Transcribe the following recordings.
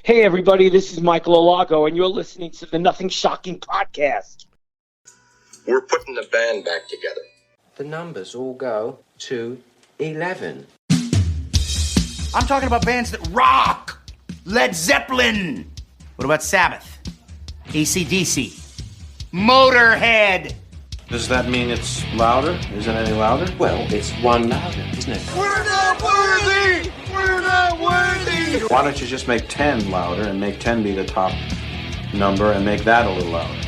Hey, everybody, this is Michael Alago, and you're listening to the Nothing Shocking podcast. We're putting the band back together. The numbers all go to 11. I'm talking about bands that rock. Led Zeppelin. What about Sabbath? AC/DC. Motorhead. Does that mean it's louder? Isn't it any louder? Well, it's one louder, isn't it? We're not worthy! We're not worthy! Why don't you just make 10 louder and make 10 be the top number and make that a little louder?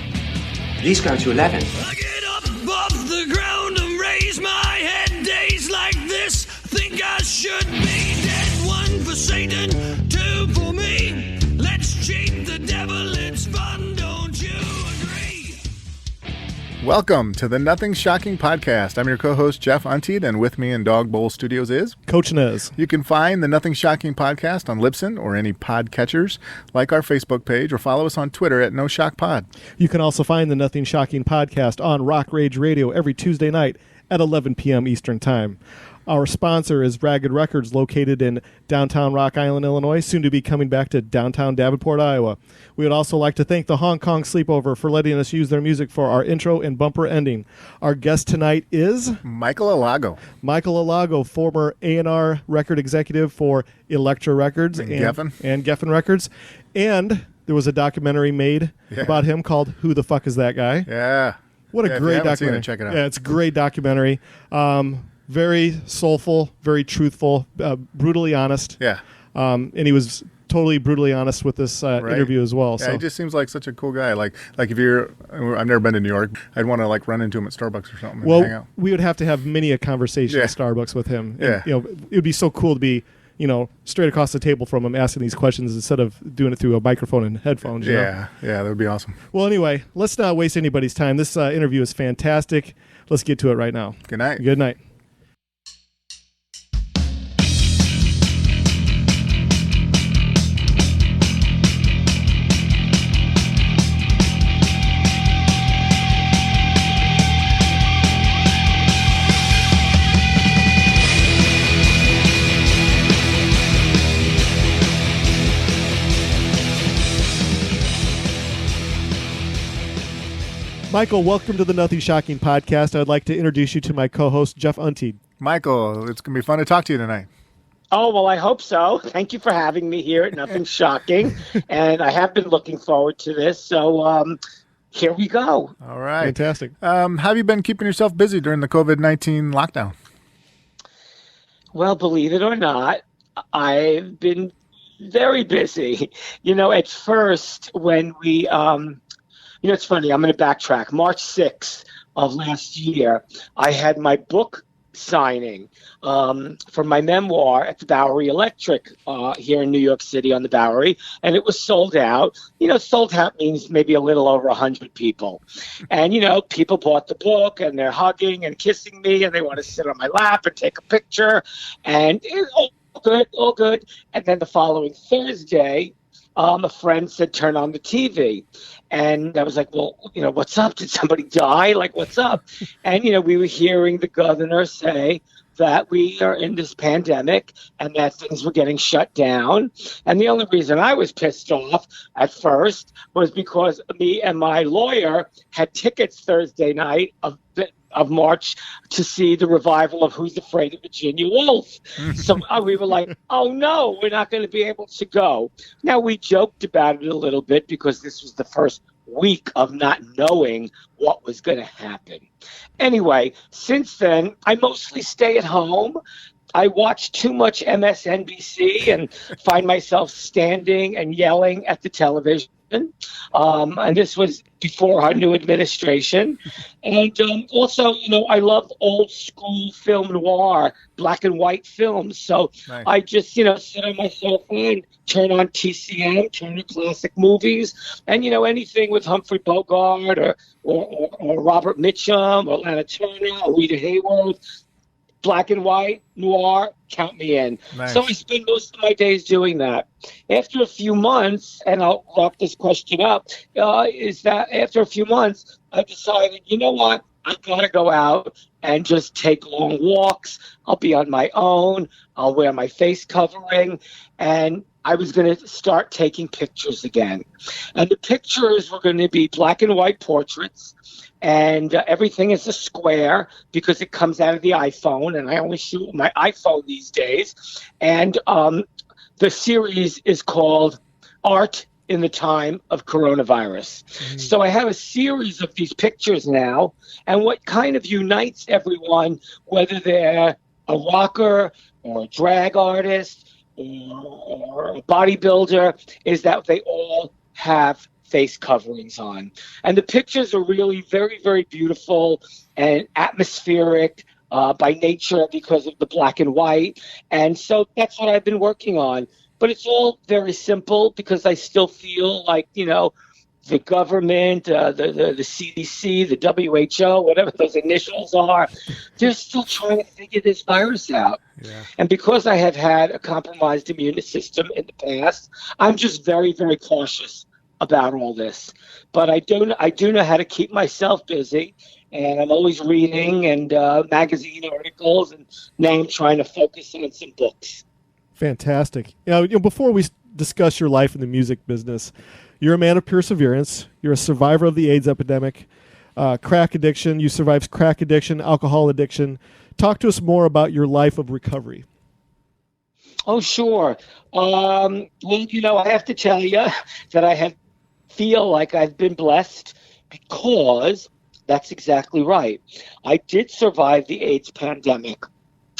These go to 11. I get up off the ground and raise my head. Days like this, think I should be dead. One for Satan, two for me. Let's cheat the devil, it's fun, don't you agree? Welcome to the Nothing Shocking podcast. I'm your co-host, Jeff Untied, and with me in Dog Bowl Studios is Coach Nez. You can find the Nothing Shocking podcast on Libsyn or any podcatchers, like our Facebook page, or follow us on Twitter at NoShockPod. You can also find the Nothing Shocking podcast on Rock Rage Radio every Tuesday night at 11 p.m. Eastern Time. Our sponsor is Ragged Records, located in downtown Rock Island, Illinois, soon to be coming back to downtown Davenport, Iowa. We would also like to thank the Hong Kong Sleepover for letting us use their music for our intro and bumper ending. Our guest tonight is Michael Alago. Michael Alago, former A&R record executive for Electra Records and Geffen Records. And there was a documentary made about him called Who the Fuck Is That Guy? Yeah. What a great documentary. Check it out. Yeah, it's a great documentary. Very soulful, very truthful, brutally honest. Yeah. And he was totally brutally honest with this interview as well. Yeah, so he just seems like such a cool guy. Like if I've never been to New York. I'd want to run into him at Starbucks or something and hang out. We would have to have many a conversation at Starbucks with him. Yeah. And, it would be so cool to be, straight across the table from him asking these questions instead of doing it through a microphone and headphones. Yeah, that would be awesome. Well, anyway, let's not waste anybody's time. This interview is fantastic. Let's get to it right now. Good night. Good night. Michael, welcome to the Nothing Shocking podcast. I'd like to introduce you to my co-host, Jeff Untied. Michael, it's going to be fun to talk to you tonight. Oh, well, I hope so. Thank you for having me here at Nothing Shocking. And I have been looking forward to this. So here we go. All right. Fantastic. Have you been keeping yourself busy during the COVID-19 lockdown? Well, believe it or not, I've been very busy. At first when we it's funny. I'm going to backtrack. March 6th of last year, I had my book signing for my memoir at the Bowery Electric here in New York City on the Bowery, and it was sold out. Sold out means maybe a little over 100 people. And, people bought the book, and they're hugging and kissing me, and they want to sit on my lap and take a picture. And all good. And then the following Thursday, a friend said, turn on the TV. And I was like, well, what's up? Did somebody die? Like, what's up? And, we were hearing the governor say that we are in this pandemic and that things were getting shut down. And the only reason I was pissed off at first was because me and my lawyer had tickets Thursday night of March to see the revival of Who's Afraid of Virginia Woolf. So we were like, oh no, we're not going to be able to go. Now, we joked about it a little bit because this was the first week of not knowing what was going to happen. Anyway, since then, I mostly stay at home. I watch too much MSNBC and find myself standing and yelling at the television. And this was before our new administration. And also, I love old school film noir, black and white films. So nice. I just, sit on my sofa, turn on TCM, turn to classic movies, and, anything with Humphrey Bogart or Robert Mitchum or Lana Turner or Rita Hayworth. Black and white, noir, count me in. Nice. So I spend most of my days doing that. After a few months, and I'll wrap this question up, is that after a few months, I decided, you know what? I've got to go out and just take long walks. I'll be on my own. I'll wear my face covering. And I was going to start taking pictures again. And the pictures were going to be black and white portraits. And everything is a square because it comes out of the iPhone. And I only shoot with my iPhone these days. And the series is called Art in the Time of Coronavirus. Mm-hmm. So I have a series of these pictures now, and what kind of unites everyone, whether they're a rocker or a drag artist or a bodybuilder, is that they all have face coverings on. And the pictures are really very, very beautiful and atmospheric by nature because of the black and white. And so that's what I've been working on. But it's all very simple because I still feel like, the government, the CDC, the WHO, whatever those initials are, they're still trying to figure this virus out. Yeah. And because I have had a compromised immune system in the past, I'm just very, very cautious about all this. But I do know how to keep myself busy. And I'm always reading and magazine articles. And now I'm trying to focus on some books. Fantastic. Before we discuss your life in the music business, you're a man of perseverance. You're a survivor of the AIDS epidemic, crack addiction. You survived crack addiction, alcohol addiction. Talk to us more about your life of recovery. Oh, sure. Well, I have to tell you that I feel like I've been blessed because that's exactly right. I did survive the AIDS pandemic.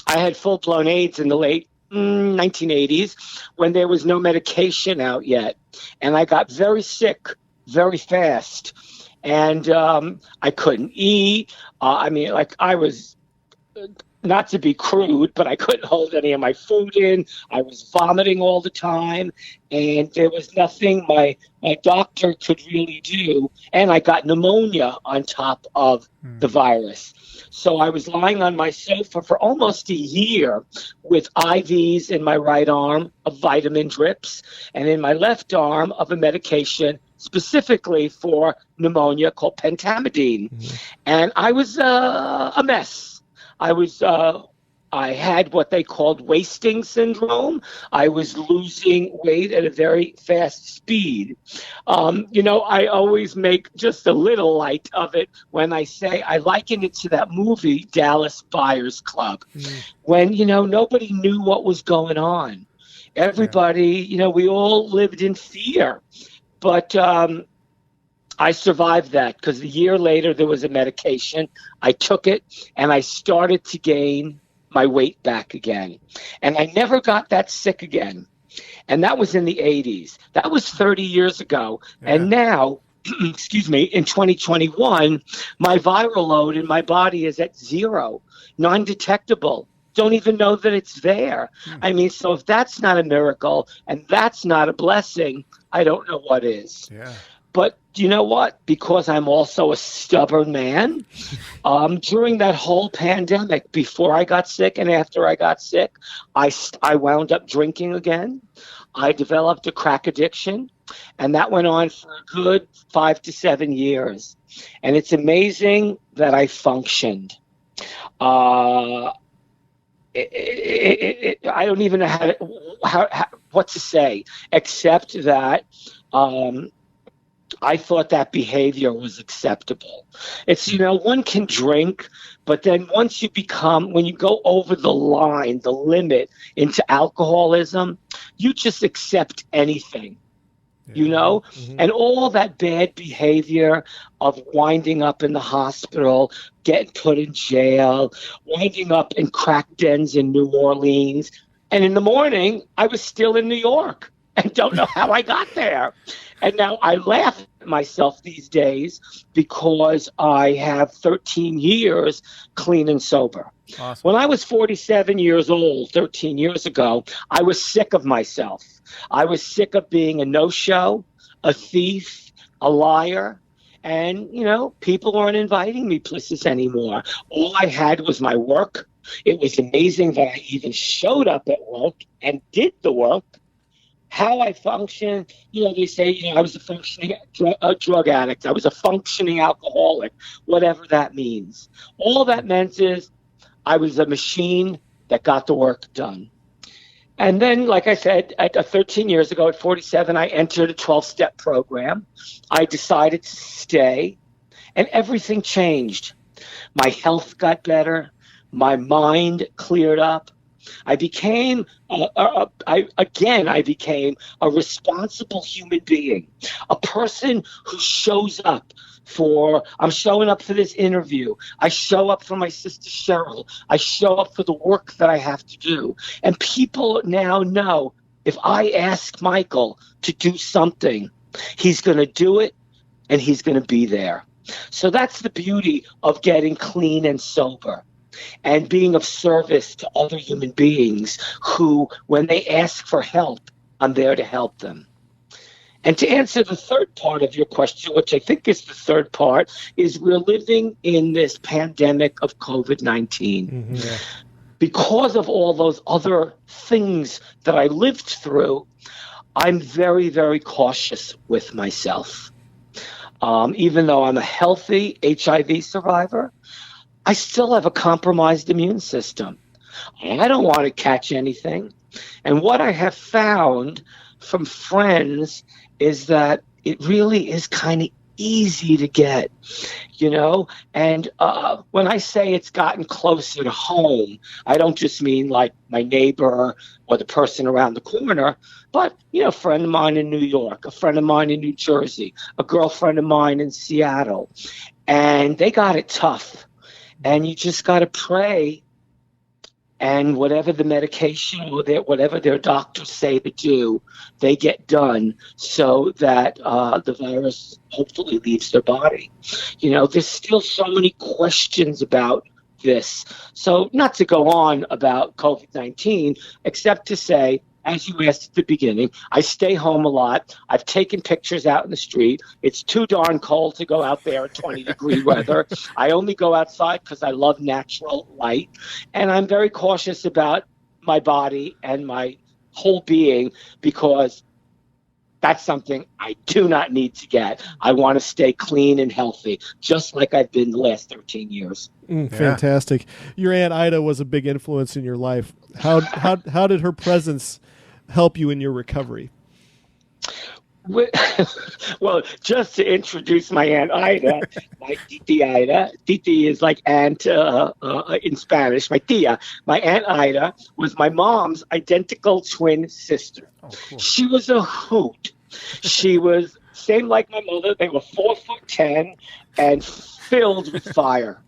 I had full-blown AIDS in the late 1980s when there was no medication out yet. And I got very sick very fast. And I couldn't eat. I was, not to be crude, but I couldn't hold any of my food in. I was vomiting all the time. And there was nothing my doctor could really do. And I got pneumonia on top of the virus. So I was lying on my sofa for almost a year with IVs in my right arm of vitamin drips and in my left arm of a medication specifically for pneumonia called pentamidine. Mm-hmm. And I was a mess. I had what they called wasting syndrome. I was losing weight at a very fast speed. I always make just a little light of it when I say I liken it to that movie, Dallas Buyers Club, when, nobody knew what was going on. Everybody, we all lived in fear. But I survived that because a year later there was a medication. I took it and I started to gain my weight back again. And I never got that sick again. And that was in the 80s. That was 30 years ago. Yeah. And now, in 2021, my viral load in my body is at 0, non-detectable. Don't even know that it's there. So if that's not a miracle and that's not a blessing, I don't know what is. Yeah. But you know what? Because I'm also a stubborn man, during that whole pandemic, before I got sick and after I got sick, I wound up drinking again. I developed a crack addiction, and that went on for a good 5 to 7 years. And it's amazing that I functioned. I don't even know what to say, except that I thought that behavior was acceptable. It's, one can drink, but then when you go over the line, the limit into alcoholism, you just accept anything, Mm-hmm. And all that bad behavior of winding up in the hospital, getting put in jail, winding up in crack dens in New Orleans. And in the morning, I was still in New York and don't know how I got there. And now I laugh at myself these days because I have 13 years clean and sober. Awesome. When I was 47 years old, 13 years ago, I was sick of myself. I was sick of being a no-show, a thief, a liar. And, people weren't inviting me places anymore. All I had was my work. It was amazing that I even showed up at work and did the work. how I function, they say, I was a functioning drug addict. I was a functioning alcoholic, whatever that means. All that meant is I was a machine that got the work done. And then, like I said, 13 years ago at 47, I entered a 12-step program. I decided to stay, and everything changed. My health got better. My mind cleared up. I became I became a responsible human being, a person who shows up I'm showing up for this interview. I show up for my sister Cheryl. I show up for the work that I have to do. And people now know if I ask Michael to do something, he's going to do it and he's going to be there. So that's the beauty of getting clean and sober and being of service to other human beings who, when they ask for help, I'm there to help them. And to answer the third part of your question, which I think is the third part, is we're living in this pandemic of COVID-19. Mm-hmm, yeah. Because of all those other things that I lived through, I'm very, very cautious with myself. Even though I'm a healthy HIV survivor, I still have a compromised immune system. I don't want to catch anything. And what I have found from friends is that it really is kind of easy to get, and when I say it's gotten closer to home, I don't just mean like my neighbor or the person around the corner, but a friend of mine in New York, a friend of mine in New Jersey, a girlfriend of mine in Seattle, and they got it tough. And you just got to pray, and whatever the medication or whatever their doctors say to do, they get done so that the virus hopefully leaves their body. There's still so many questions about this. So not to go on about COVID-19, except to say, as you asked at the beginning, I stay home a lot. I've taken pictures out in the street. It's too darn cold to go out there in 20-degree weather. I only go outside because I love natural light. And I'm very cautious about my body and my whole being because that's something I do not need to get. I want to stay clean and healthy, just like I've been the last 13 years. Fantastic. Your Aunt Ida was a big influence in your life. How did her presence help you in your recovery? Well, just to introduce my Aunt Ida, my Titi Ida. Titi is like aunt in Spanish. My tia. My Aunt Ida was my mom's identical twin sister. Oh, cool. She was a hoot. She was same like my mother. They were 4'10" and filled with fire.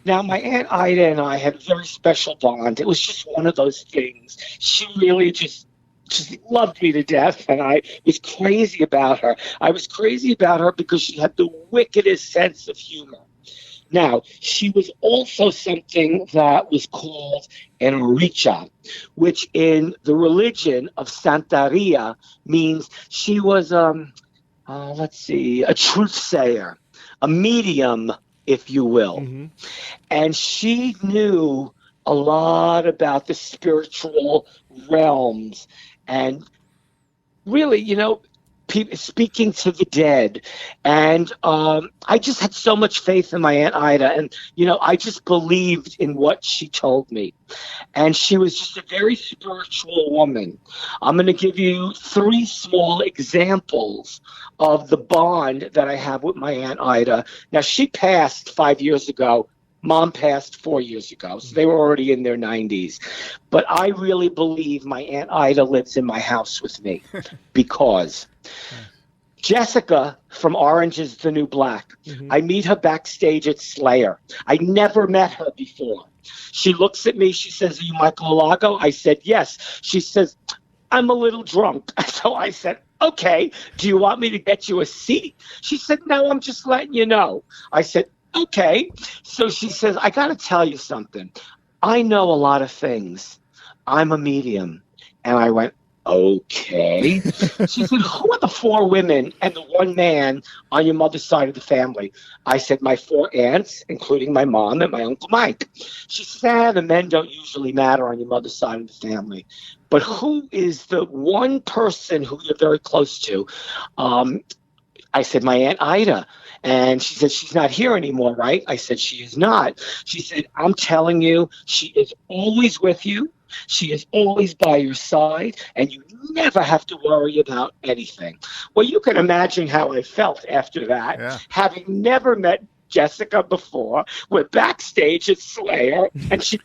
Now, my Aunt Ida and I had a very special bond. It was just one of those things. She really just loved me to death, and I was crazy about her. I was crazy about her because she had the wickedest sense of humor. Now, she was also something that was called an oricha, which in the religion of Santeria means she was, a truth sayer, a medium, if you will. Mm-hmm. And she knew a lot about the spiritual realms and really, speaking to the dead. And I just had so much faith in my Aunt Ida. And, I just believed in what she told me. And she was just a very spiritual woman. I'm going to give you 3 small examples of the bond that I have with my Aunt Ida. Now, she passed 5 years ago. Mom passed 4 years ago, so they were already in their 90s. But I really believe my Aunt Ida lives in my house with me because Jessica from Orange is the New Black, I meet her backstage at Slayer. I never met her before. She looks at me. She says, "Are you Michael Alago?" I said, "Yes." She says, "I'm a little drunk." So I said, "Okay, do you want me to get you a seat?" She said, "No, I'm just letting you know." I said, "Okay." So she says, "I got to tell you something. I know a lot of things. I'm a medium." And I went, okay. She said, who are the 4 women and the 1 man on your mother's side of the family? I said, my 4 aunts, including my mom and my Uncle Mike. She said, the men don't usually matter on your mother's side of the family. But who is the one person who you're very close to? I said, my Aunt Ida. And she said, she's not here anymore, right? I said, she is not. She said, I'm telling you, she is always with you. She is always by your side, and you never have to worry about anything. Well, you can imagine how I felt after that, having never met Jessica before. We're backstage at Slayer, and she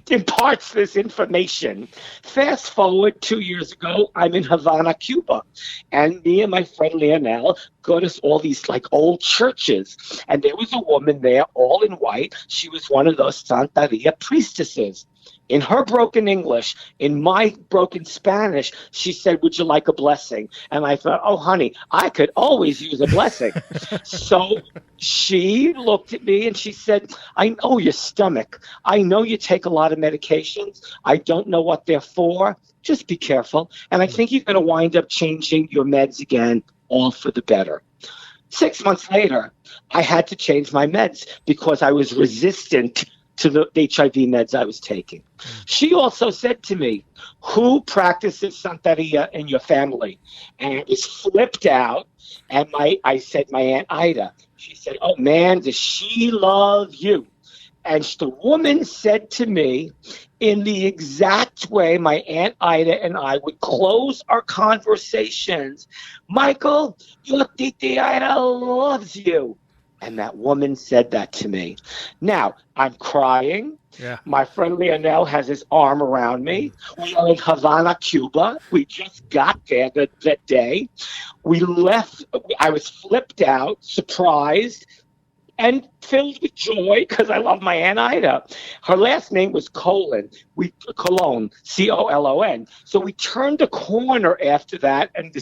imparts this information. Fast forward 2 years ago, I'm in Havana, Cuba, and me and my friend Leonel go to all these like old churches, and there was a woman there, all in white. She was one of those Santeria priestesses. In her broken English, in my broken Spanish, she said, would you like a blessing? And I thought, oh, honey, I could always use a blessing. So she looked at me and she said, I know your stomach. I know you take a lot of medications. I don't know what they're for. Just be careful. And I think you're going to wind up changing your meds again, all for the better. 6 months later, I had to change my meds because I was resistant to the HIV meds I was taking. She also said to me, who practices Santeria in your family? And it was flipped out. And I said, my Aunt Ida. She said, oh, man, does she love you? And the woman said to me, in the exact way my Aunt Ida and I would close our conversations, Michael, your Titi Ida loves you. And that woman said that to me. Now, I'm crying. Yeah. My friend Leonel has his arm around me. We are in Havana, Cuba. We just got there that day. We left. I was flipped out, surprised, and filled with joy because I love my Aunt Ida. Her last name was Cologne, Colon. So we turned a corner after that, and the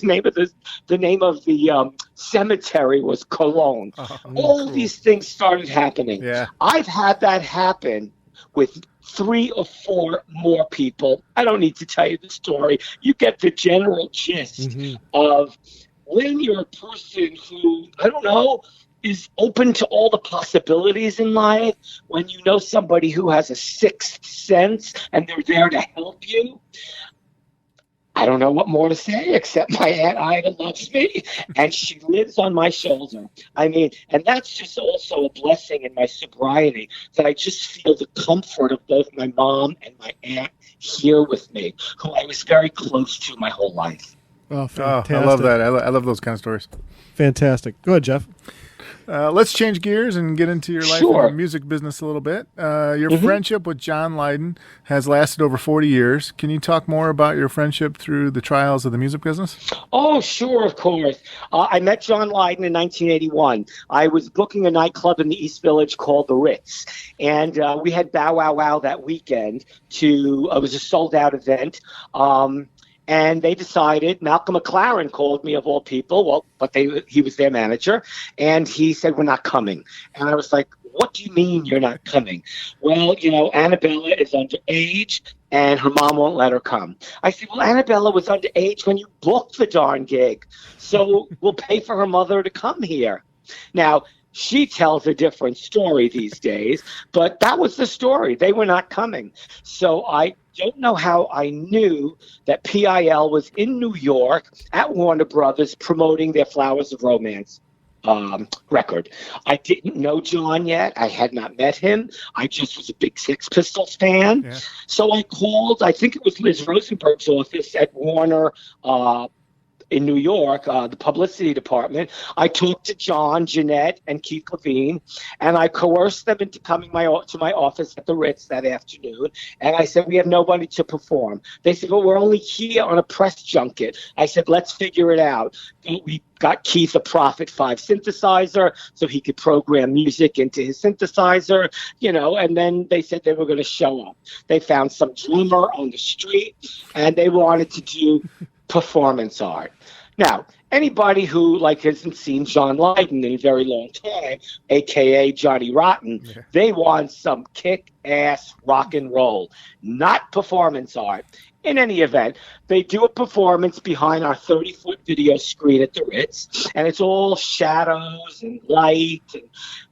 name of the cemetery was Cologne. All these things started happening. Yeah. I've had that happen with 3 or 4 more people. I don't need to tell you the story. You get the general gist of when you're a person who, I don't know, is open to all the possibilities in life, when you know somebody who has a 6th sense and they're there to help you. I don't know what more to say except my Aunt Ida loves me and she lives on my shoulder. I mean, and that's just also a blessing in my sobriety, that I just feel the comfort of both my mom and my aunt here with me, who I was very close to my whole life. Oh, fantastic. I love that. I love those kind of stories. Fantastic. Go ahead, Jeff. Let's change gears and get into your life in the music business a little bit. Your friendship with John Lydon has lasted over 40 years. Can you talk more about your friendship through the trials of the music business? Oh, sure, of course. I met John Lydon in 1981. I was booking a nightclub in the East Village called The Ritz, and we had Bow Wow Wow that weekend. It was a sold-out event. And they decided, Malcolm McLaren called me of all people, he was their manager, and he said, we're not coming. And I was like, what do you mean you're not coming? Well, Annabella is underage, and her mom won't let her come. I said, well, Annabella was underage when you booked the darn gig, so we'll pay for her mother to come here. Now, she tells a different story these days, but that was the story. They were not coming. So I don't know how I knew that PIL was in New York at Warner Brothers promoting their Flowers of Romance record. I didn't know John yet. I had not met him. I just was a big Sex Pistols fan. Yeah. So I called, I think it was Liz Rosenberg's office at Warner in New York, the publicity department. I talked to John, Jeanette, and Keith Levine, and I coerced them into coming to my office at the Ritz that afternoon. And I said, we have nobody to perform. They said, well, we're only here on a press junket. I said, let's figure it out. We got Keith a Prophet 5 synthesizer so he could program music into his synthesizer, and then they said they were going to show up. They found some drummer on the street, and they wanted to do performance art. Now, anybody who hasn't seen John Lydon in a very long time, a.k.a. Johnny Rotten, they want some kick-ass rock and roll, not performance art. In any event, they do a performance behind our 30-foot video screen at the Ritz, and it's all shadows and light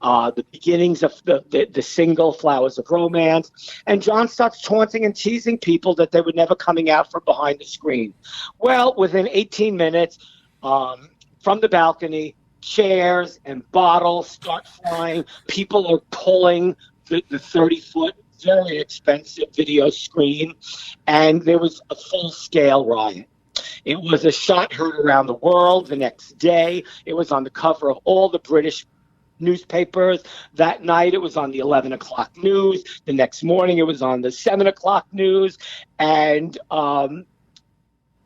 and the beginnings of the single Flowers of Romance. And John starts taunting and teasing people that they were never coming out from behind the screen. Well, within 18 minutes, from the balcony, chairs and bottles start flying. People are pulling the 30-foot, very expensive video screen, and there was a full-scale riot. It was a shot heard around the world the next day. It was on the cover of all the British newspapers. That night, it was on the 11 o'clock news. The next morning, it was on the 7 o'clock news, and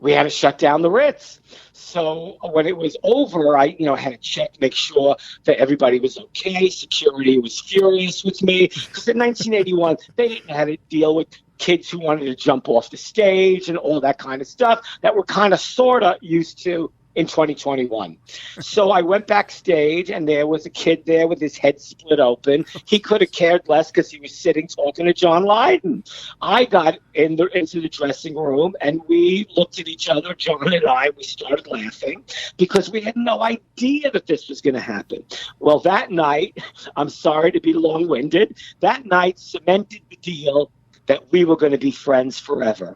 we had to shut down the Ritz. So when it was over, I had to check, make sure that everybody was okay. Security was furious with me because in 1981, they didn't have to deal with kids who wanted to jump off the stage and all that kind of stuff that we're kind of sort of used to in 2021. So I went backstage, and there was a kid there with his head split open. He could have cared less because he was sitting talking to John Lydon. I got into the dressing room, and we looked at each other, John and I. We started laughing because we had no idea that this was going to happen. Well, that night, I'm sorry to be long-winded, that night cemented the deal that we were going to be friends forever.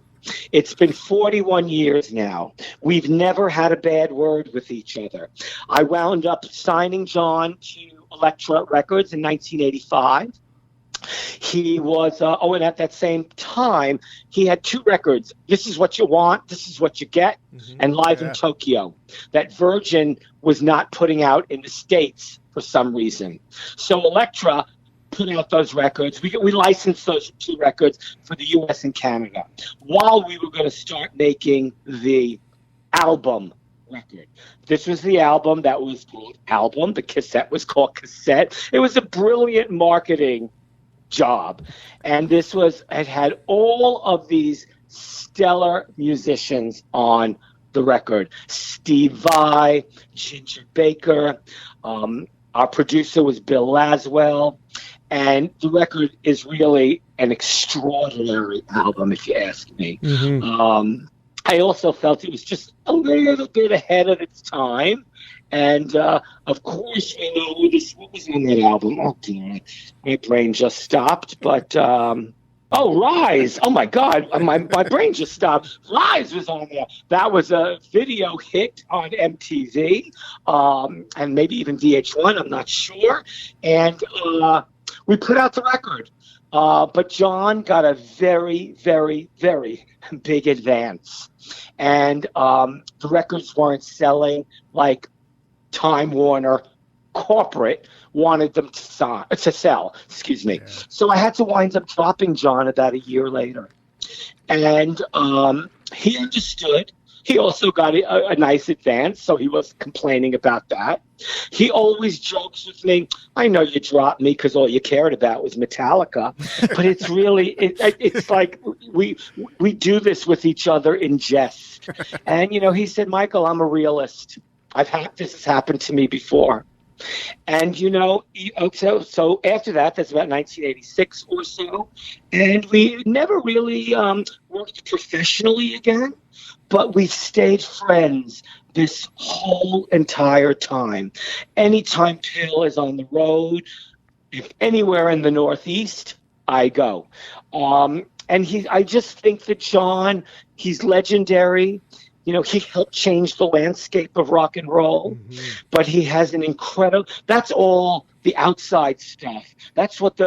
It's been 41 years now. We've never had a bad word with each other. I wound up signing John to Electra Records in 1985. He was, and at that same time, he had 2 records. This Is What You Want, This Is What You Get, and Live in Tokyo, that Virgin was not putting out in the States for some reason. So Electra put out those records. We licensed those 2 records for the U.S. and Canada while we were going to start making the album record. This was the album that was called Album. The cassette was called Cassette. It was a brilliant marketing job. And it had all of these stellar musicians on the record. Steve Vai, Ginger Baker, our producer was Bill Laswell. And the record is really an extraordinary album, if you ask me. I also felt it was just a little bit ahead of its time. And, of course, what was on that album? Oh, dear. My brain just stopped. But, Rise. Oh, my God. My brain just stopped. Rise was on there. That was a video hit on MTV and maybe even VH1. I'm not sure. And we put out the record, but John got a very, very, very big advance. And the records weren't selling like Time Warner corporate wanted them to sell. Excuse me. Yeah. So I had to wind up dropping John about a year later. And he understood. He also got a nice advance, so he wasn't complaining about that. He always jokes with me, I know you dropped me because all you cared about was Metallica, but it's really, it's like we do this with each other in jest. And, he said, Michael, I'm a realist. This has happened to me before. And, so after that, that's about 1986 or so, and we never really worked professionally again. But we've stayed friends this whole entire time. Anytime Bill is on the road, if anywhere in the Northeast, I go. And I just think that John, he's legendary. He helped change the landscape of rock and roll. But he has an incredible. That's all the outside stuff. That's what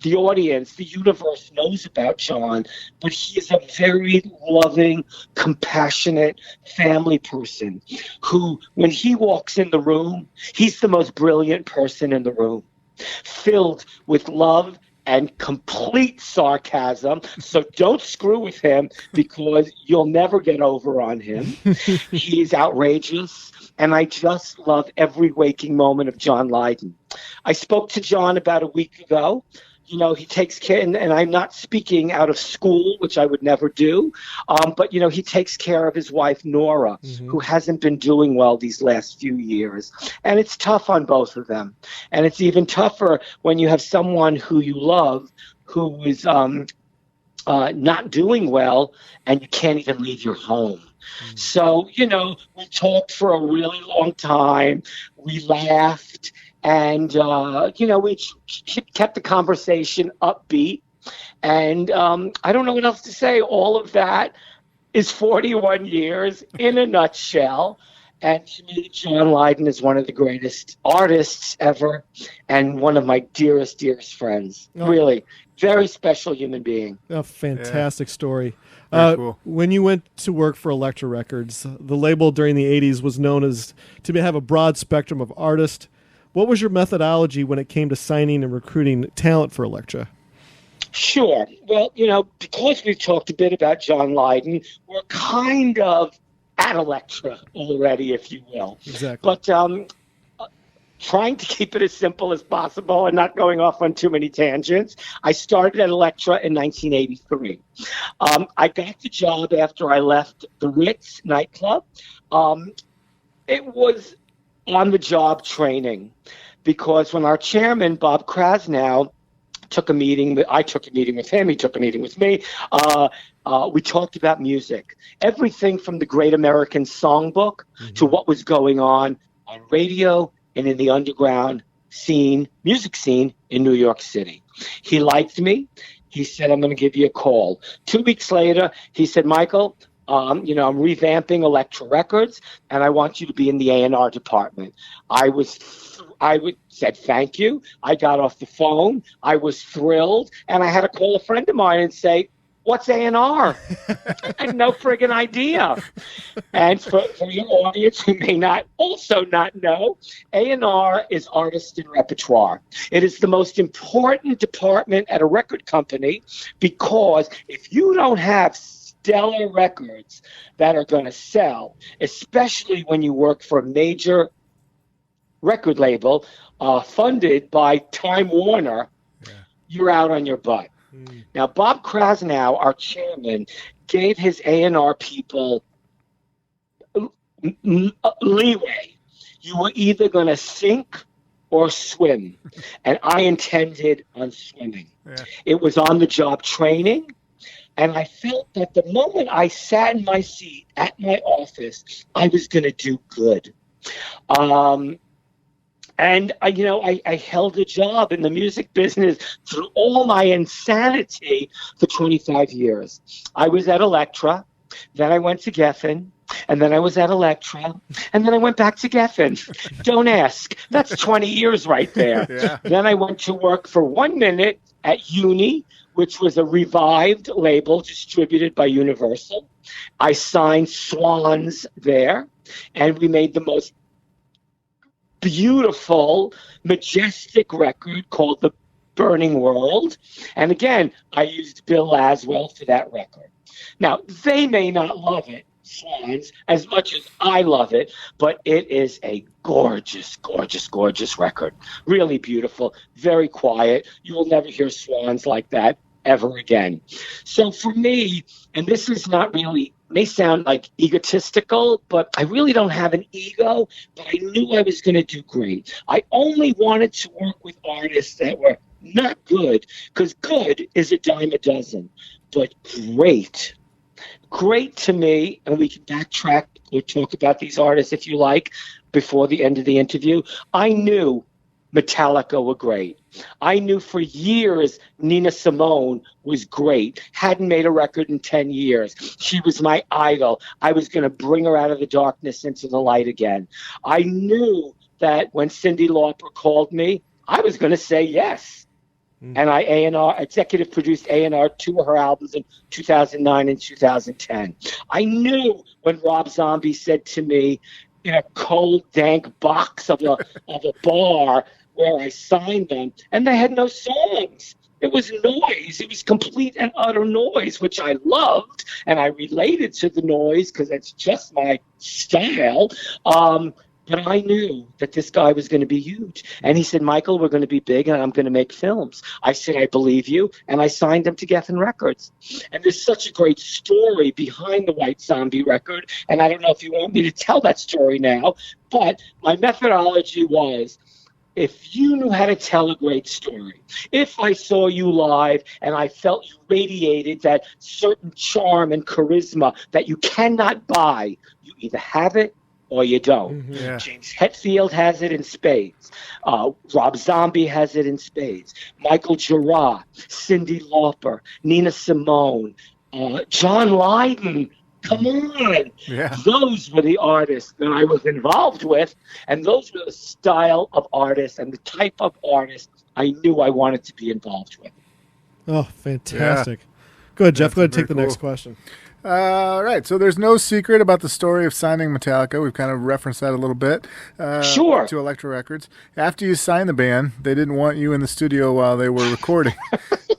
the audience, the universe knows about John, but he is a very loving, compassionate family person who, when he walks in the room, he's the most brilliant person in the room, filled with love and complete sarcasm. So don't screw with him because you'll never get over on him. He's outrageous. And I just love every waking moment of John Lydon. I spoke to John about a week ago. He takes care, and I'm not speaking out of school, which I would never do, but, he takes care of his wife, Nora, who hasn't been doing well these last few years. And it's tough on both of them. And it's even tougher when you have someone who you love who is not doing well, and you can't even leave your home. So, we talked for a really long time. We laughed. And, we kept the conversation upbeat. And I don't know what else to say. All of that is 41 years in a nutshell. And to me, John Lydon is one of the greatest artists ever and one of my dearest, dearest friends. Oh. Really. Very special human being. A fantastic story. Cool. When you went to work for Electra Records, the label during the 80s was known as to have a broad spectrum of artists. What was your methodology when it came to signing and recruiting talent for Electra? Sure. Well, because we've talked a bit about John Lydon, we're kind of at Electra already, if you will. Exactly. But trying to keep it as simple as possible and not going off on too many tangents, I started at Electra in 1983. I got the job after I left the Ritz nightclub. It was on-the-job training, because when our chairman, Bob Krasnow, took a meeting with him, he took a meeting with me, we talked about music. Everything from the Great American Songbook to what was going on radio and in the underground music scene in New York City. He liked me. He said, I'm going to give you a call. 2 weeks later, he said, Michael, I'm revamping Electra Records, and I want you to be in the A&R department. I said thank you. I got off the phone. I was thrilled, and I had to call a friend of mine and say, what's A&R? I had no friggin' idea. And for your audience who may not know, A&R is artist and repertoire. It is the most important department at a record company, because if you don't have stellar records that are going to sell, especially when you work for a major record label funded by Time Warner, you're out on your butt. Now, Bob Krasnow, our chairman, gave his A&R people leeway. You were either going to sink or swim, and I intended on swimming. Yeah. It was on-the-job training, and I felt that the moment I sat in my seat at my office, I was going to do good. And I held a job in the music business through all my insanity for 25 years. I was at Electra, then I went to Geffen, and then I was at Electra, and then I went back to Geffen. Don't ask. That's 20 years right there. Yeah. Then I went to work for 1 minute at Uni, which was a revived label distributed by Universal. I signed Swans there, and we made the most beautiful, majestic record called The Burning World. And again, I used Bill Laswell for that record. Now, they may not love it, Swans, as much as I love it, but it is a gorgeous, gorgeous, gorgeous record. Really beautiful, very quiet. You will never hear Swans like that ever again. So for me, and this is not really, may sound like egotistical, but I really don't have an ego, but I knew I was going to do great. I only wanted to work with artists that were not good, because good is a dime a dozen, but great. Great to me, and we can backtrack or talk about these artists if you like before the end of the interview. I knew Metallica were great. I knew for years Nina Simone was great. Hadn't made a record in 10 years. She was my idol. I was going to bring her out of the darkness into the light again. I knew that when Cyndi Lauper called me, I was going to say yes. And I executive produced A&R 2 of her albums in 2009 and 2010. I knew when Rob Zombie said to me in a cold, dank box of a bar where I signed them, and they had no songs. It was noise. It was complete and utter noise, which I loved, and I related to the noise because it's just my style. But I knew that this guy was going to be huge. And he said, Michael, we're going to be big and I'm going to make films. I said, I believe you. And I signed him to Geffen Records. And there's such a great story behind the White Zombie record. And I don't know if you want me to tell that story now, but my methodology was, if you knew how to tell a great story, if I saw you live and I felt you radiated that certain charm and charisma that you cannot buy, you either have it or you don't. Yeah. James Hetfield has it in spades. Rob Zombie has it in spades. Michael Girard, Cyndi Lauper, Nina Simone, John Lydon. Come on. Yeah. Those were the artists that I was involved with, and those were the style of artists and the type of artists I knew I wanted to be involved with. Oh, fantastic. Yeah. Go ahead, Jeff. Go ahead and take the next question. Right. So there's no secret about the story of signing Metallica. We've kind of referenced that a little bit. Sure. To Electra Records. After you signed the band, they didn't want you in the studio while they were recording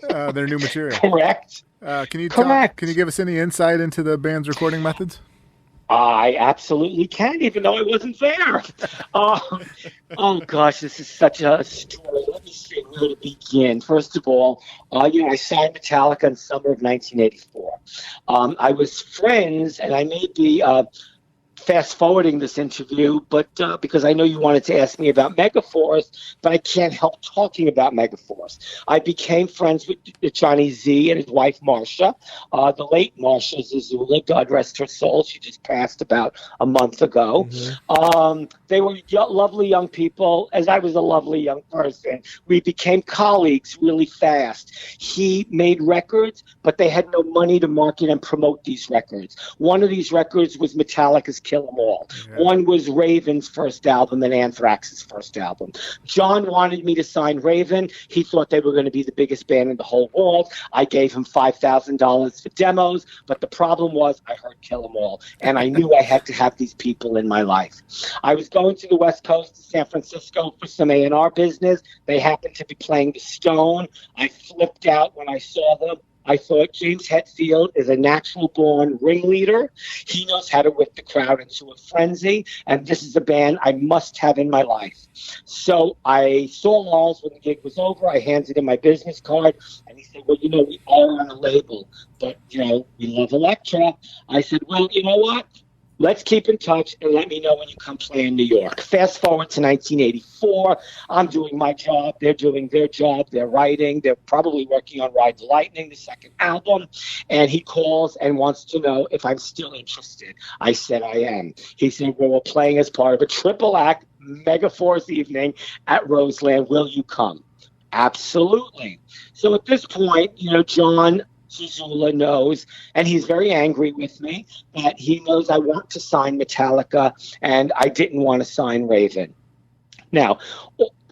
their new material. Correct. Can you Correct. Can you give us any insight into the band's recording methods? I absolutely can, even though I wasn't there. Oh gosh, this is such a story. Let me see where to begin. First of all, I signed Metallica in summer of 1984. I was friends, and I may be fast forwarding this interview, but because I know you wanted to ask me about Megaforce, but I can't help talking about Megaforce. I became friends with Johnny Z and his wife Marcia, the late Marcia Zazula, God rest her soul. She just passed about a month ago. Mm-hmm. They were lovely young people, as I was a lovely young person. We became colleagues really fast. He made records, but they had no money to market and promote these records. One of these records was Metallica's Kill 'Em All. Yeah. One was Raven's first album and Anthrax's first album. John wanted me to sign Raven. He thought they were going to be the biggest band in the whole world. I gave him $5,000 for demos, but the problem was I heard Kill 'Em All, and I knew I had to have these people in my life. I was going to the West Coast to San Francisco for some A&R business. They happened to be playing the Stone. I flipped out when I saw them. I thought James Hetfield is a natural-born ringleader. He knows how to whip the crowd into a frenzy, and this is a band I must have in my life. So I saw Lars when the gig was over. I handed him my business card, and he said, well, we are on a label, but, we love Electra. I said, well, you know what? Let's keep in touch and let me know when you come play in New York. Fast forward to 1984. I'm doing my job. They're doing their job. They're writing. They're probably working on Ride the Lightning, the second album. And he calls and wants to know if I'm still interested. I said I am. He said, well, we're playing as part of a triple act Megaforce evening at Roseland. Will you come? Absolutely. So at this point, John Zazula knows, and he's very angry with me, that he knows I want to sign Metallica and I didn't want to sign Raven. Now,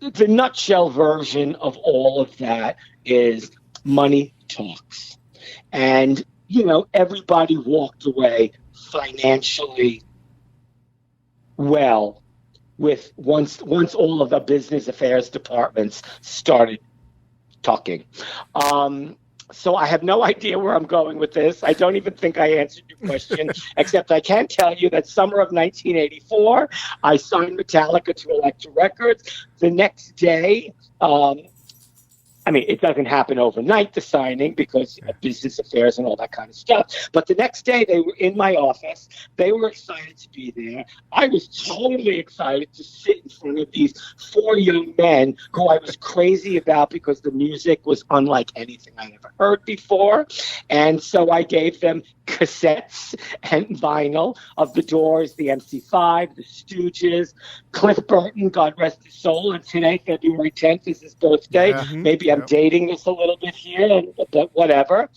the nutshell version of all of that is money talks. And, everybody walked away financially well with once all of the business affairs departments started talking. So I have no idea where I'm going with this. I don't even think I answered your question, except I can tell you that summer of 1984, I signed Metallica to Electra Records. The next day, it doesn't happen overnight, the signing, because of business affairs and all that kind of stuff. But the next day, they were in my office. They were excited to be there. I was totally excited to sit in front of these four young men who I was crazy about because the music was unlike anything I'd ever heard before. And so I gave them cassettes and vinyl of the Doors, the MC5, the Stooges, Cliff Burton, God rest his soul. And today, February 10th, is his birthday. Yeah. Maybe I'm dating this a little bit here, but whatever.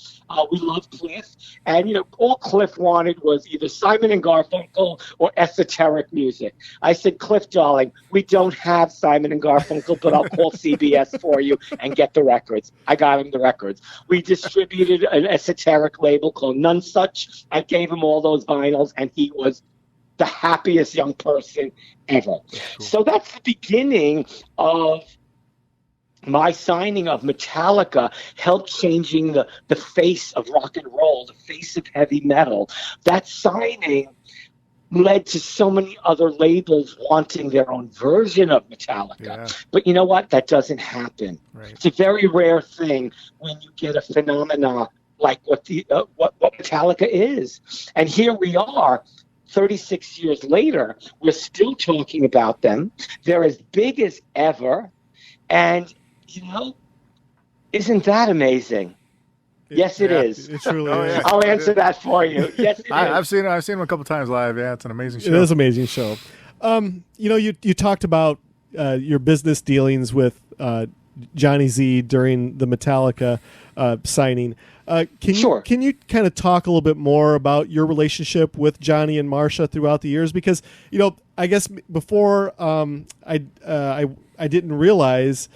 We love Cliff. And, all Cliff wanted was either Simon and Garfunkel or esoteric music. I said, Cliff, darling, we don't have Simon and Garfunkel, but I'll call CBS for you and get the records. I got him the records. We distributed an esoteric label called None Such. I gave him all those vinyls, and he was the happiest young person ever. Cool. So that's the beginning of my signing of Metallica, helped changing the face of rock and roll, the face of heavy metal. That signing led to so many other labels wanting their own version of Metallica. Yeah. But you know what? That doesn't happen. Right. It's a very rare thing when you get a phenomena like what Metallica is. And here we are, 36 years later, we're still talking about them. They're as big as ever. And, isn't that amazing? Yes, it is. It truly is. is. I'll answer that for you. Yes, it is. I've seen them a couple times live. Yeah, it's an amazing show. It is an amazing show. You talked about your business dealings with Johnny Z during the Metallica signing. Can you kind of talk a little bit more about your relationship with Johnny and Marcia throughout the years? Because I guess before I didn't realize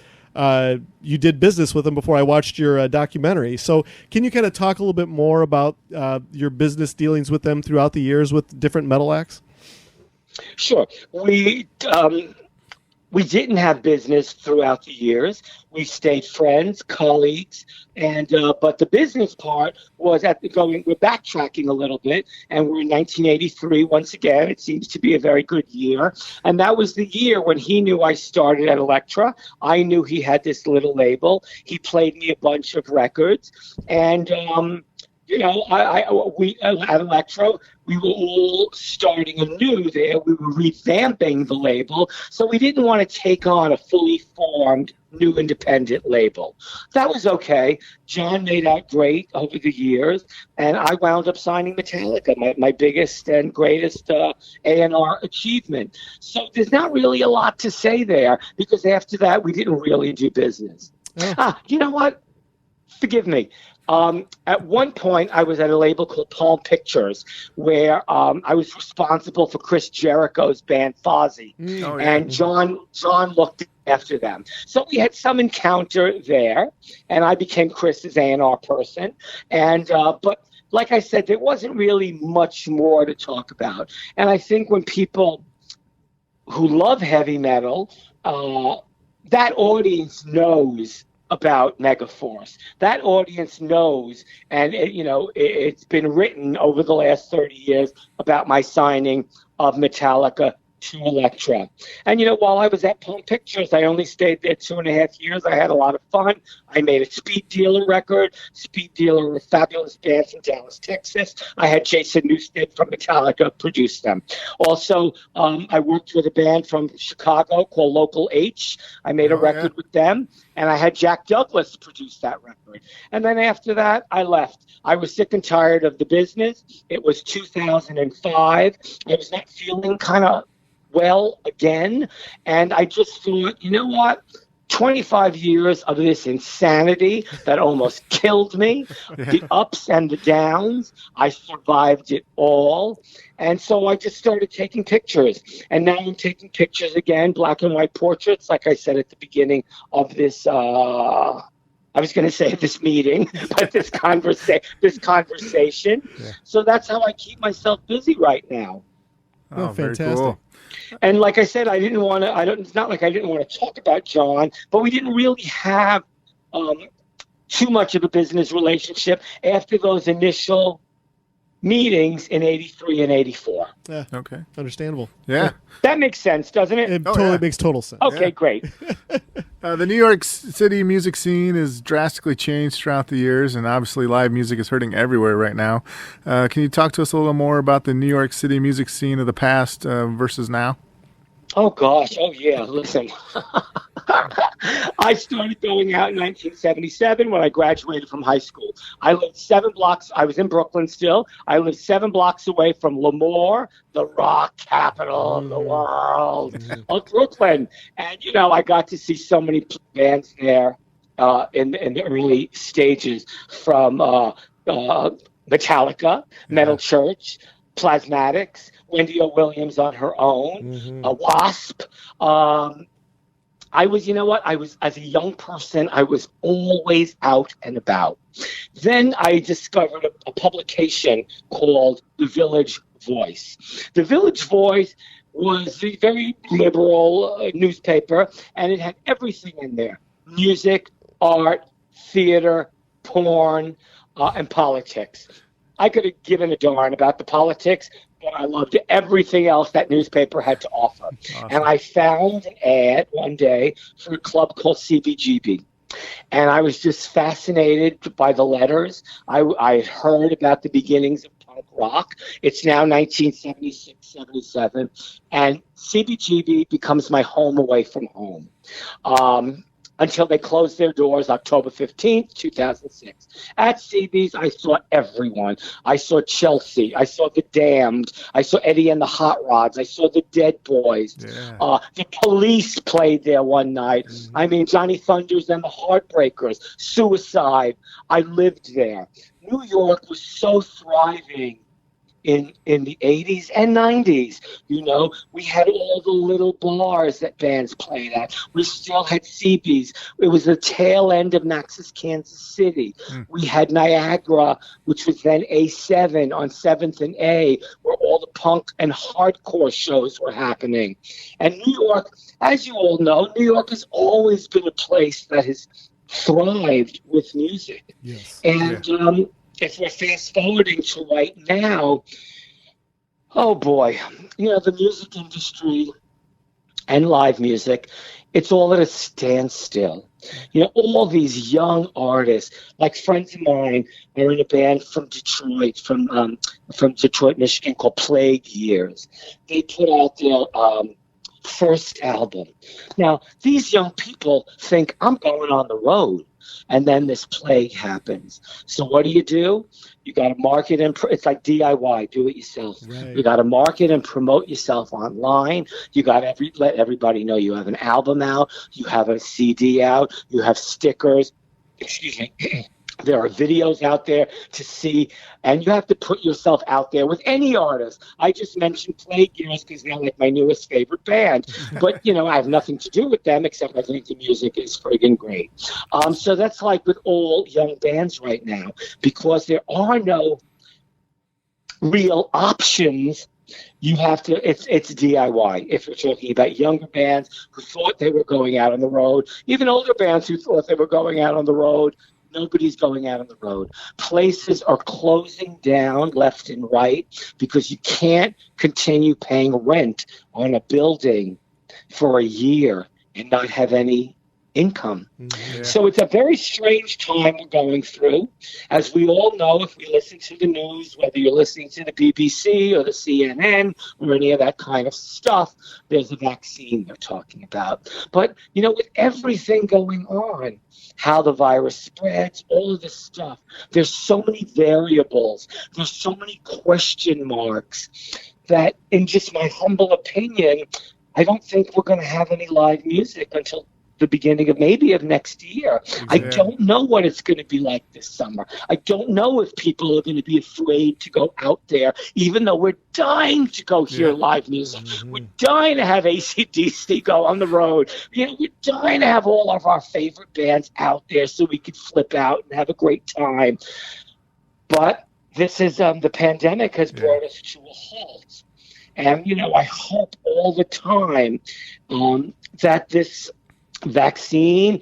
you did business with them before I watched your documentary. So can you kind of talk a little bit more about your business dealings with them throughout the years with different metal acts? Sure. We didn't have business throughout the years. We stayed friends, colleagues, and but the business part was we're backtracking a little bit, and we're in 1983 once again. It seems to be a very good year, and that was the year when he knew I started at Electra. I knew he had this little label. He played me a bunch of records, and we at Electra, we were all starting anew there. We were revamping the label, so we didn't want to take on a fully formed new independent label. That was okay. John made out great over the years, and I wound up signing Metallica, my biggest and greatest A&R achievement. So there's not really a lot to say there, because after that, we didn't really do business. Yeah. You know what? Forgive me. At one point, I was at a label called Palm Pictures, where I was responsible for Chris Jericho's band Fozzy, and John looked after them. So we had some encounter there, and I became Chris's A&R person. And but like I said, there wasn't really much more to talk about. And I think when people who love heavy metal, that audience knows about Megaforce. That audience knows, and it's been written over the last 30 years about my signing of Metallica to Electra. And while I was at Palm Pictures, I only stayed there 2.5 years. I had a lot of fun. I made a Speed Dealer record. Speed Dealer, a fabulous band from Dallas, Texas. I had Jason Newsted from Metallica produce them. Also, I worked with a band from Chicago called Local H. I made a record with them, and I had Jack Douglas produce that record. And then after that, I left. I was sick and tired of the business. It was 2005. I was not feeling kind of well again, and I just thought, 25 years of this insanity that almost killed me, the ups and the downs, I survived it all. And so I just started taking pictures, and now I'm taking pictures again, black and white portraits, like I said at the beginning of this I was going to say this meeting, but this conversation. Yeah. So that's how I keep myself busy right now. Oh, fantastic. Very cool. And like I said, it's not like I didn't want to talk about John, but we didn't really have too much of a business relationship after those initial meetings in 83 and 84. Yeah. Okay. Understandable. Yeah. That makes sense, doesn't it? It totally makes total sense. Okay, great. The New York City music scene has drastically changed throughout the years, and obviously live music is hurting everywhere right now. Can you talk to us a little more about the New York City music scene of the past versus now? Oh, gosh. Oh, yeah. Listen, I started going out in 1977 when I graduated from high school. I lived 7 blocks. I was in Brooklyn still. I lived 7 blocks away from Lemoore, the rock capital of the world, of Brooklyn. And, I got to see so many bands there in the early stages, from Metallica, Metal Church, Plasmatics, Wendy O. Williams on her own, a Wasp. I was, as a young person, I was always out and about. Then I discovered a publication called The Village Voice. The Village Voice was a very liberal newspaper, and it had everything in there: music, art, theater, porn, and politics. I could have given a darn about the politics, but I loved everything else that newspaper had to offer. Awesome. And I found an ad one day for a club called CBGB. And I was just fascinated by the letters. I had heard about the beginnings of punk rock. It's now 1976, 77. And CBGB becomes my home away from home. Until they closed their doors October 15th, 2006. At CB's, I saw everyone. I saw Chelsea. I saw The Damned. I saw Eddie and the Hot Rods. I saw the Dead Boys. Yeah. The Police played there one night. Mm-hmm. I mean, Johnny Thunders and the Heartbreakers. Suicide. I lived there. New York was so thriving in the 80s and 90s. You know, we had all the little bars that bands played at. We still had CB's. It was the tail end of Max's Kansas City. We had Niagara, which was then A7 on 7th and A, where all the punk and hardcore shows were happening. And New York, as you all know, New York has always been a place that has thrived with music. Yes. And if we're fast forwarding to right now, oh boy, you know, the music industry and live music, it's all at a standstill. You know, all these young artists, like friends of mine, are in a band from Detroit, from Detroit, Michigan, called Plague Years. They put out their first album. Now, these young people think, I'm going on the road. And then this plague happens. So what do? You got to market and it's like DIY, do it yourself. Right. You got to market and promote yourself online. You got to let everybody know you have an album out. You have a CD out. You have stickers. Excuse me. There are videos out there to see, and you have to put yourself out there with any artist. I just mentioned Plague Years because they're like my newest favorite band. But, you know, I have nothing to do with them except I think the music is friggin' great. So that's like with all young bands right now, because there are no real options. You have to, it's DIY. If you're talking about younger bands who thought they were going out on the road, even older bands who thought they were going out on the road, nobody's going out on the road. Places are closing down left and right because you can't continue paying rent on a building for a year and not have any income. Yeah. So it's a very strange time we're going through. As we all know, if we listen to the news, whether you're listening to the BBC or the CNN or any of that kind of stuff, there's a vaccine they're talking about. But, you know, with everything going on, how the virus spreads, all of this stuff, there's so many variables, there's so many question marks that, in just my humble opinion, I don't think we're going to have any live music until the beginning of next year. Exactly. I don't know what it's going to be like this summer. I don't know if people are going to be afraid to go out there, even though we're dying to go hear live music. Mm-hmm. We're dying to have AC/DC go on the road. You know, we're dying to have all of our favorite bands out there so we could flip out and have a great time. But this is the pandemic has brought us to a halt. And, you know, I hope all the time that this vaccine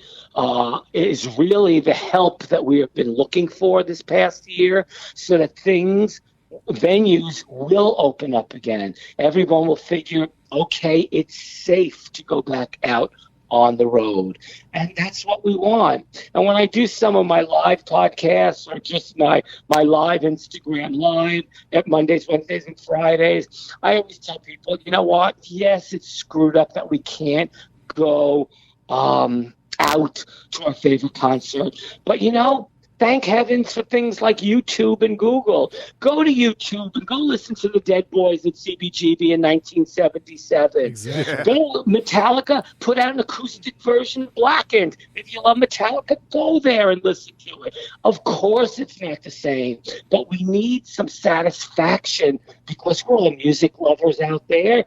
is really the help that we have been looking for this past year, so that venues will open up again. Everyone will figure, okay, it's safe to go back out on the road. And that's what we want. And when I do some of my live podcasts or just my live Instagram live at Mondays, Wednesdays, and Fridays, I always tell people, you know what? Yes, it's screwed up that we can't go out to our favorite concert. But, you know, thank heavens for things like YouTube and Google. Go to YouTube and go listen to the Dead Boys at CBGB in 1977. Exactly. Go, Metallica put out an acoustic version of Blackened. If you love Metallica, go there and listen to it. Of course it's not the same, but we need some satisfaction because we're all music lovers out there.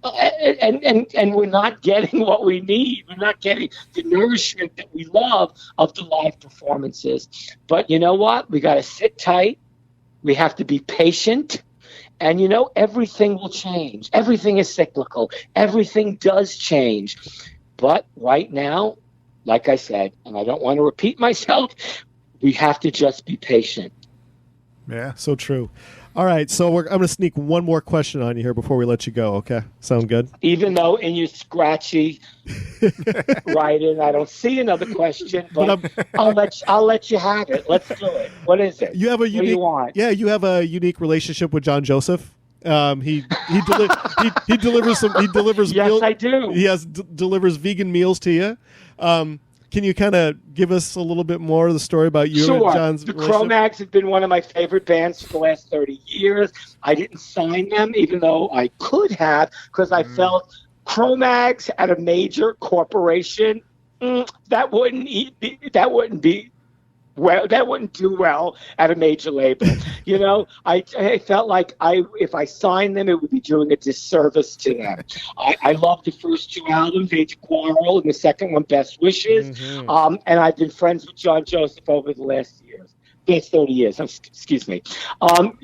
And we're not getting what we need. We're not getting the nourishment that we love of the live performances. But you know what? We got to sit tight. We have to be patient. And, you know, everything will change. Everything is cyclical. Everything does change. But right now, like I said, and I don't want to repeat myself, we have to just be patient. Yeah, so true. All right, so I'm going to sneak one more question on you here before we let you go, okay? Sound good? Even though in your scratchy writing, I don't see another question, but I'll let you have it. Let's do it. What is it? You have a unique, what do you want? Yeah, you have a unique relationship with John Joseph. He delivers some. He delivers. Yes, meals. I do. He delivers vegan meals to you. Can you kind of give us a little bit more of the story about you and John's The relationship? Cro-Mags have been one of my favorite bands for the last 30 years. I didn't sign them, even though I could have, because I felt Cro-Mags at a major corporation, that wouldn't do well at a major label. You know, I felt like if I signed them, it would be doing a disservice to them. I love the first two albums, Age of Quarrel, and the second one, Best Wishes. Mm-hmm. And I've been friends with John Joseph over the last 30 years. Excuse me.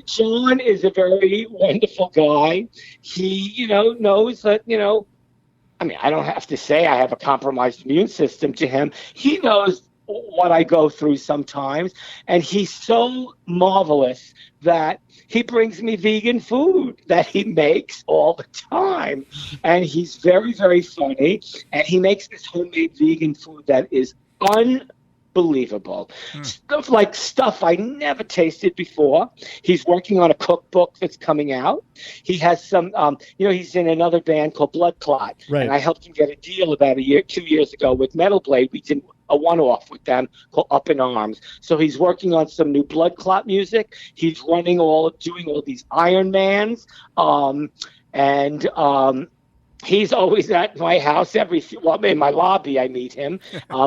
John is a very wonderful guy. He, knows that, I don't have to say I have a compromised immune system to him. He knows what I go through sometimes, and he's so marvelous that he brings me vegan food that he makes all the time, and he's very, very funny, and he makes this homemade vegan food that is unbelievable. Stuff I never tasted before. He's working on a cookbook that's coming out. He has some, he's in another band called Blood Clot, right. And I helped him get a deal about 2 years ago with Metal Blade. We did a one-off with them called Up in Arms. So he's working on some new Blood Clot music. He's doing all these Iron Mans, he's always at my house in my lobby. I meet him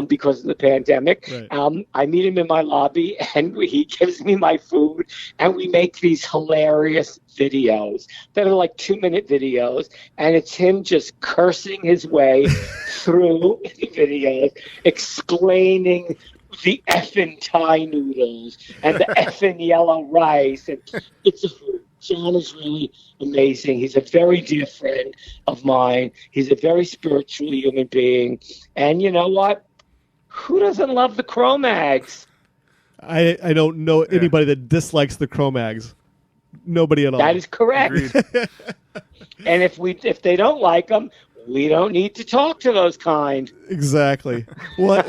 because of the pandemic. Right. I meet him in my lobby, and he gives me my food, and we make these hilarious videos that are like 2-minute videos, and it's him just cursing his way through the videos, explaining the effing Thai noodles and the effing yellow rice, and it's a food. John is really amazing. He's a very dear friend of mine. He's a very spiritual human being. And you know what? Who doesn't love the Cro-Mags? I don't know anybody that dislikes the Cro-Mags. Nobody at all. That is correct. And if they don't like them, we don't need to talk to those kind. Exactly. Well,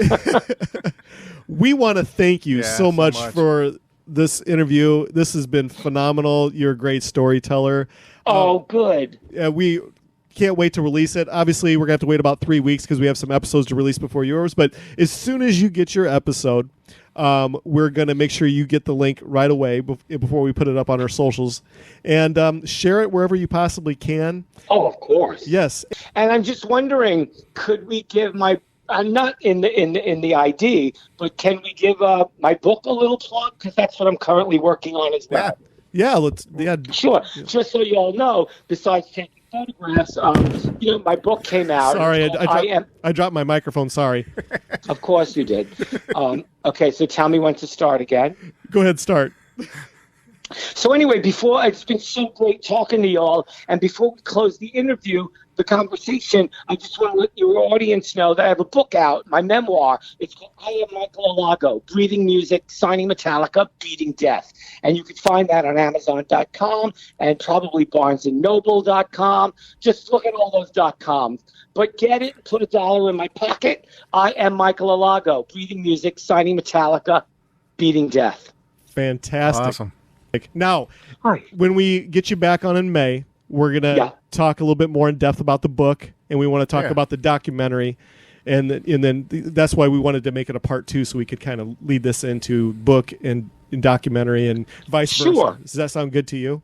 we want to thank you so much for this interview. This has been phenomenal. You're a great storyteller. Oh, good. We can't wait to release it. Obviously, we're going to have to wait about 3 weeks because we have some episodes to release before yours. But as soon as you get your episode, we're going to make sure you get the link right away before we put it up on our socials. And share it wherever you possibly can. Oh, of course. Yes. And I'm just wondering, could we give I'm not in the ID, but can we give my book a little plug? Because that's what I'm currently working on as well. Yeah, Sure. Just so you all know, besides taking photographs, my book came out. Sorry, I dropped my microphone. Sorry. Of course you did. Okay, so tell me when to start again. Go ahead, start. So anyway, it's been so great talking to y'all, and before we close the interview, the conversation, I just want to let your audience know that I have a book out, my memoir. It's called Am Michael Alago, Breathing Music, Signing Metallica, Beating Death. And you can find that on Amazon.com and probably BarnesandNoble.com. Just look at all those .coms. But get it, put $1 in my pocket. I am Michael Alago, Breathing Music, Signing Metallica, Beating Death. Fantastic. Awesome. Now, when we get you back on in May, we're going to talk a little bit more in depth about the book, and we want to talk about the documentary. And then that's why we wanted to make it a part 2 so we could kind of lead this into book and documentary and vice versa. Sure. Does that sound good to you?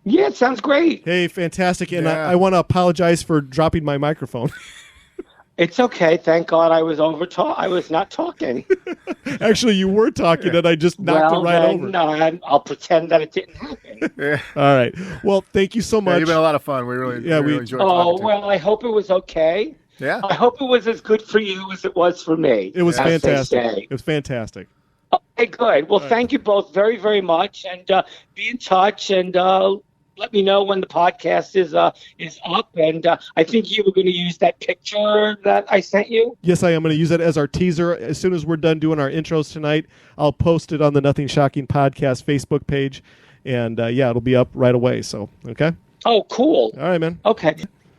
Yeah, it sounds great. Hey, fantastic. And I want to apologize for dropping my microphone. It's okay. Thank God I was I was not talking. Actually, you were talking, and I just knocked it right over. No, I'll pretend that it didn't happen. All right. Well, thank you so much. You've been a lot of fun. We really enjoyed talking to you. Well, I hope it was okay. Yeah. I hope it was as good for you as it was for me. It was fantastic. It was fantastic. Okay, good. Well, thank you both very, very much, and be in touch, and let me know when the podcast is up. And I think you were going to use that picture that I sent you. Yes, I am going to use it as our teaser. As soon as we're done doing our intros tonight, I'll post it on the Nothing Shocking Podcast Facebook page. And it'll be up right away. So, okay. Oh, cool. All right, man. Okay.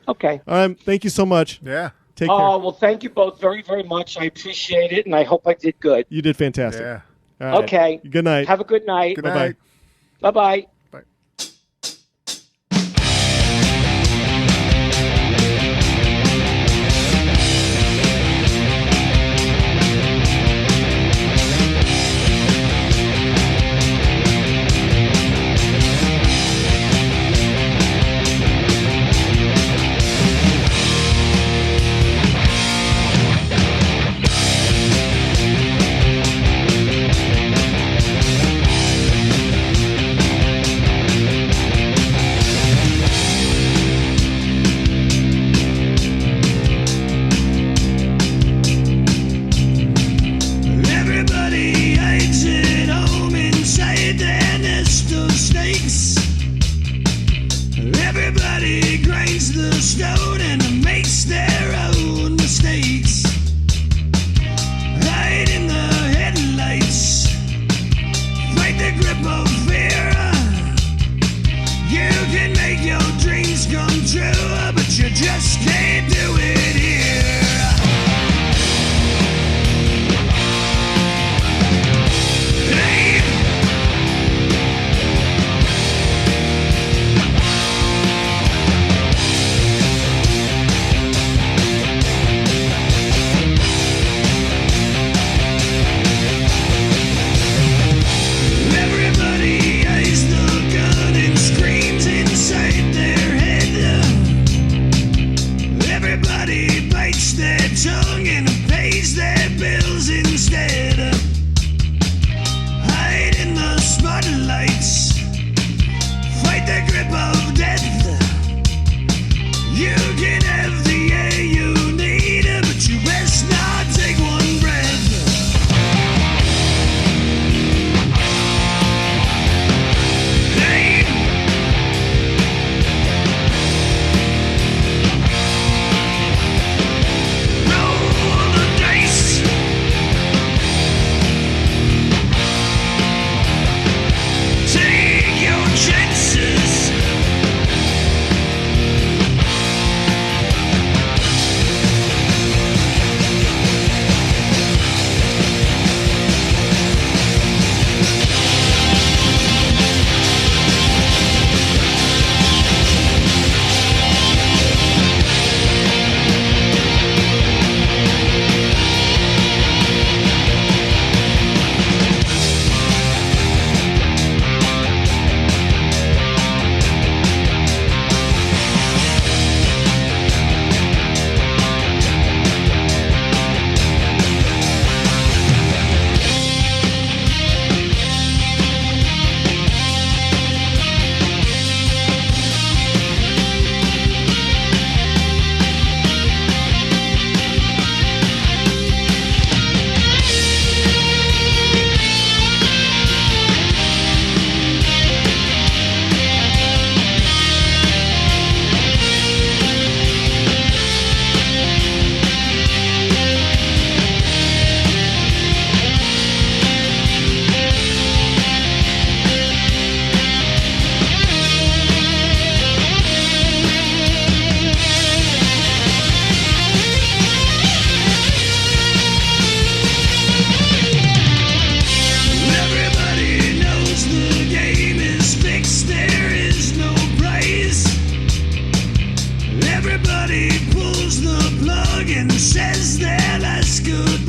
All right. Thank you so much. Yeah. Take care. Oh, well, thank you both very, very much. I appreciate it, and I hope I did good. You did fantastic. Yeah. All right. Okay. Good night. Have a good night. Good night. Bye-bye. Bye. Everybody hides at home inside their nest of snakes. Everybody grinds the stone and makes their own mistakes. Hide in the headlights, fight the grip of fear. You can make your dreams come true, but you just can't do it here. Hey! Everybody eyes the gun and screams inside their head. Everybody bites their tongue and pays their bills instead. Hide in the spotlights, fight the grip of death. You can have the air you need, but you best not take one breath. Hey! Roll the dice. Take your chances. Everybody knows the game is fixed, there is no prize. Everybody pulls the plug and says their last goodbye.